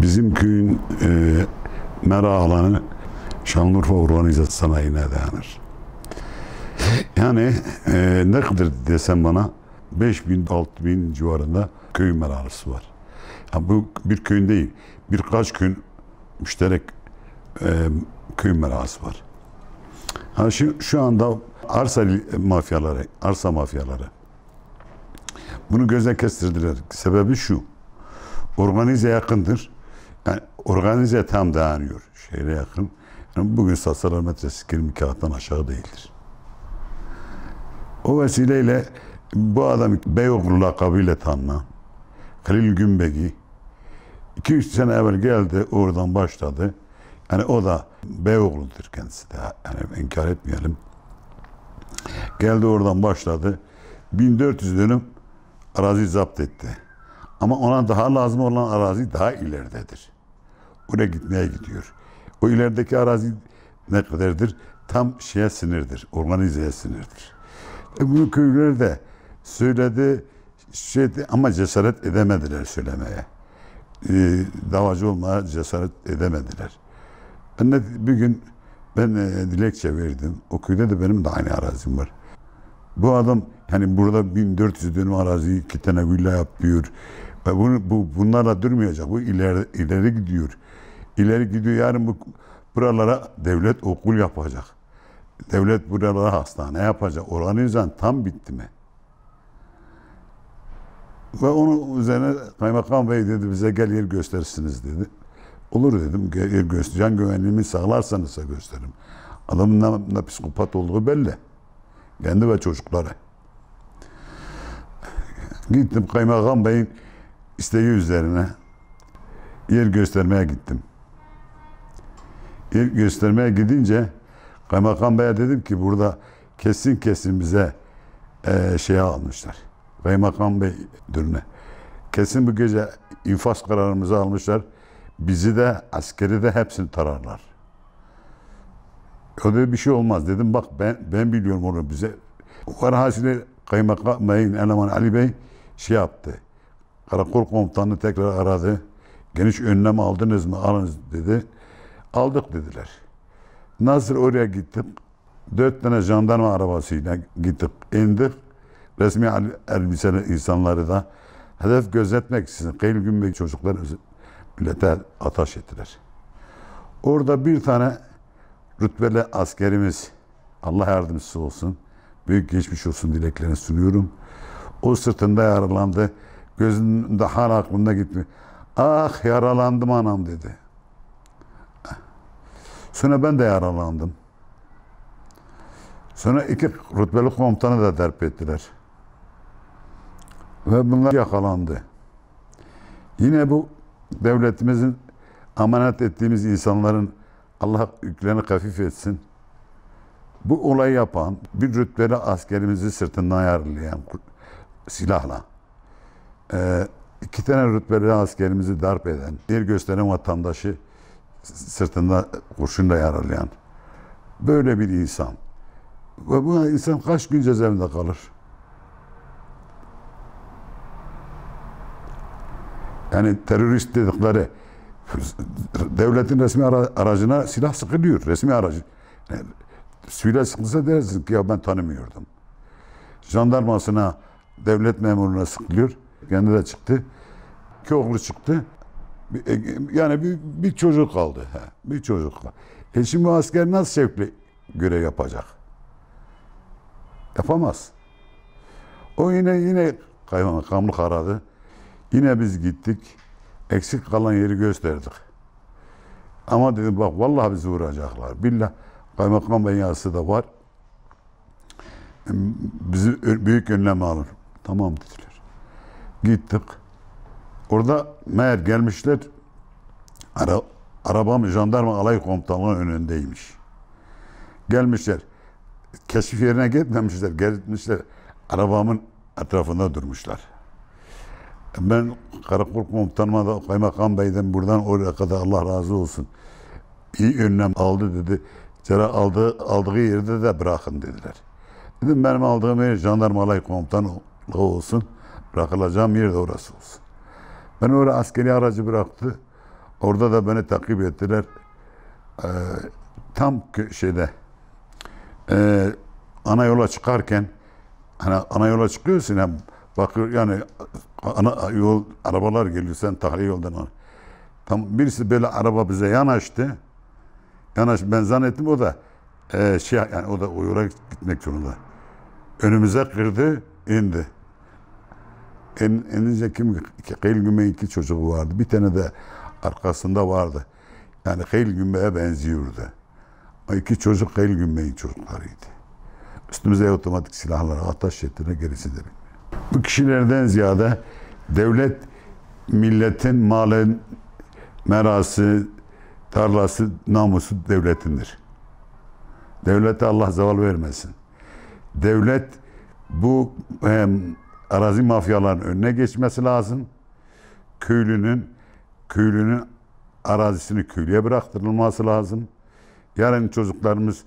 Bizim köyün mera alanı Şanlıurfa Organize Sanayi'ne dayanır. Yani ne kadar desem bana 5.000-6.000 civarında köy meralısı var. Yani bu bir köyün değil, birkaç köyün müşterek köy merası var. Ha şu anda arsa mafyaları bunu göze kestirdiler. Sebebi şu, organize yakındır. Yani organize tam dayanıyor. Şehre yakın. Yani bugün satsalar metresi 20 kağıttan aşağı değildir. O vesileyle bu adam Beyoğlu lakabıyla tanınan Halil Gümbegi 2-3 sene evvel geldi, oradan başladı. Yani o da Beyoğlu'dur kendisi de. Yani inkar etmeyelim. Geldi oradan başladı. 1400 dönüm arazi zapt etti. Ama ona daha lazım olan arazi daha ileridedir. Oraya gitmeye gidiyor. O ilerideki arazi ne kadardır? Tam şeye sinirdir, organizeye sinirdir. Bu köylüler de söyledi, ama cesaret edemediler söylemeye. Davacı olmaya cesaret edemediler. Ben de bir gün dilekçe verdim. O köyde de benim de aynı arazim var. Bu adam yani burada 1400 dönüm araziyi 2 tane villa yapıyor. Ve bunlarla durmayacak. Bu ileri gidiyor. İleri gidiyor. Yarın buralara devlet okul yapacak. Devlet buralara hastane yapacak. Organizasyon tam bitti mi? Ve onun üzerine Kaymakam Bey dedi bize gel yer gösterirsiniz dedi. Olur dedim. Yer göstereceğim. Güvenliğimi sağlarsanız gösteririm. Adamın ne psikopat olduğu belli. Kendi ve çocukları. Gittim Kaymakam Bey'in isteği üzerine yer göstermeye gittim. Yer göstermeye gidince Kaymakam Bey'e dedim ki burada kesin bize şeye almışlar. Kaymakam Bey dürüne. Kesin bu gece infaz kararımızı almışlar. Bizi de askeri de hepsini tararlar. Öyle bir şey olmaz dedim. Bak ben biliyorum onu bize. O arasıyla Kaymakam Bey'in elemanı Ali Bey şey yaptı. Karakol komutanını tekrar aradı. Geniş önlem aldınız mı? Alınız dedi. Aldık dediler. Nasıl oraya gittik? 4 tane jandarma arabasıyla gittik, indik. Resmi elbiseli insanları da hedef gözetmek için Kayıl Gümbegi çocuklar millete ateş ettiler. Orada bir tane rütbeli askerimiz, Allah yardımcısı olsun, büyük geçmiş olsun dileklerini sunuyorum. O sırtında yaralandı. Gözünde hala aklımda gitmiyor. Ah yaralandım anam dedi. Sonra ben de yaralandım. Sonra 2 rütbeli komutanı da darp ettiler. Ve bunlar yakalandı. Yine bu devletimizin emanet ettiğimiz insanların Allah yüklerini hafif etsin. Bu olayı yapan bir rütbeli askerimizi sırtından yaralayan silahla 2 tane rütbeli askerimizi darp eden, yer gösteren vatandaşı sırtında kurşunla yaralayan böyle bir insan. Ve bu insan kaç gün cezaevinde kalır? Yani terörist dedikleri devletin resmi aracına silah sıkılıyor. Resmi aracı. Yani, silah sıkılsa dersin ki ya ben tanımıyordum. Jandarmasına, devlet memuruna sıkılıyor. Kendi de çıktı. 2 oğlu çıktı. Yani bir çocuk kaldı. Bir çocuk kaldı. Şimdi bu asker nasıl şevkle görev yapacak? Yapamaz. O yine kaymakamlık aradı. Yine biz gittik. Eksik kalan yeri gösterdik. Ama dedim bak vallahi bizi vuracaklar. Billah Kaymakam Bey'in yazısı da var. Bizi büyük önlem alın. Tamam dediler. Gittik. Orada meğer gelmişler. Arabam jandarma alay komutanlığının önündeymiş. Gelmişler. Keşif yerine gitmemişler. Gelmişler. Arabamın etrafında durmuşlar. Ben karakol komutanıma da Kaymakam Bey'den buradan oraya kadar Allah razı olsun. İyi önlem aldı dedi. Aldığı yerde de bırakın dediler. Dedim benim aldığım yer jandarma alay komutanlığı olsun. Bırakılacağım yer de orası olsun. Ben oraya askeri aracı bıraktı. Orada da beni takip ettiler. Tam şeyde ana yola çıkarken, hani ana yola çıkıyorsun hem bakıyor yani ana yol arabalar geliyor, sen tahliye yoldan al. Tam birisi böyle araba bize yanaştı. Ben zannettim o da yani o da o yola gitmek zorunda. Önümüze kırdı, indi. Enince Kıyıl Gümbey'in 2 çocuğu vardı. Bir tane de arkasında vardı. Yani Kıyıl Gümbey'e benziyordu. O 2 çocuk Kıyıl Gümbey'in çocuklarıydı. Üstümüze otomatik silahlar ateş ettiler, gerisi de bilmiyor. Bu kişilerden ziyade devlet milletin malı, merası, tarlası, namusu devletindir. Devlete Allah zeval vermesin. Devlet bu arazi mafyaların önüne geçmesi lazım. Köylünün arazisini köylüye bıraktırılması lazım. Yarın çocuklarımız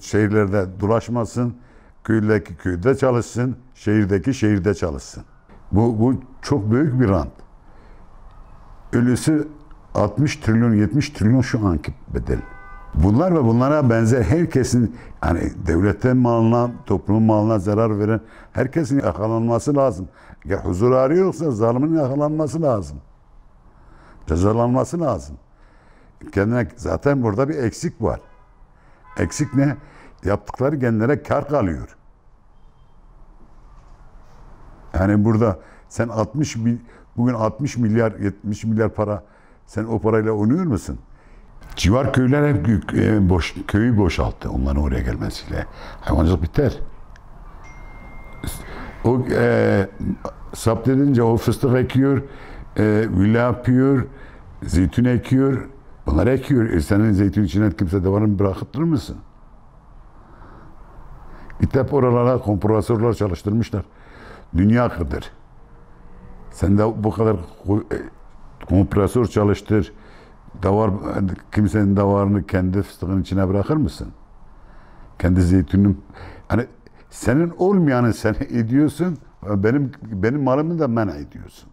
şehirlerde dolaşmasın. Köydeki köyde çalışsın, şehirdeki şehirde çalışsın. Bu çok büyük bir rant. Ölüsü 60 trilyon, 70 trilyon şu anki bedel. Bunlar ve bunlara benzer herkesin, hani devletin malına, toplumun malına zarar veren herkesin yakalanması lazım. Ya huzur arıyorsa zalimin yakalanması lazım. Cezalanması lazım. Zaten burada bir eksik var. Eksik ne? Yaptıkları kendilere kar kalıyor. Yani burada sen bugün 60 milyar, 70 milyar para, sen o parayla oynuyor musun? Civar köyler hep köyü boşalttı onların oraya gelmesiyle. Hayvancılık biter. O zapt edince o fıstık ekiyor, villa yapıyor, zeytin ekiyor. Bunları ekiyor. Senin zeytin içine kimse devarını bırakıtır mısın? Hep oralara kompresörler çalıştırmışlar. Dünya kadar. Sen de bu kadar kompresör çalıştır. Kimsenin davarını kendi fıstığın içine bırakır mısın? Kendi zeytinini, hani senin olmayanı sen ediyorsun, benim malımı da men ediyorsun.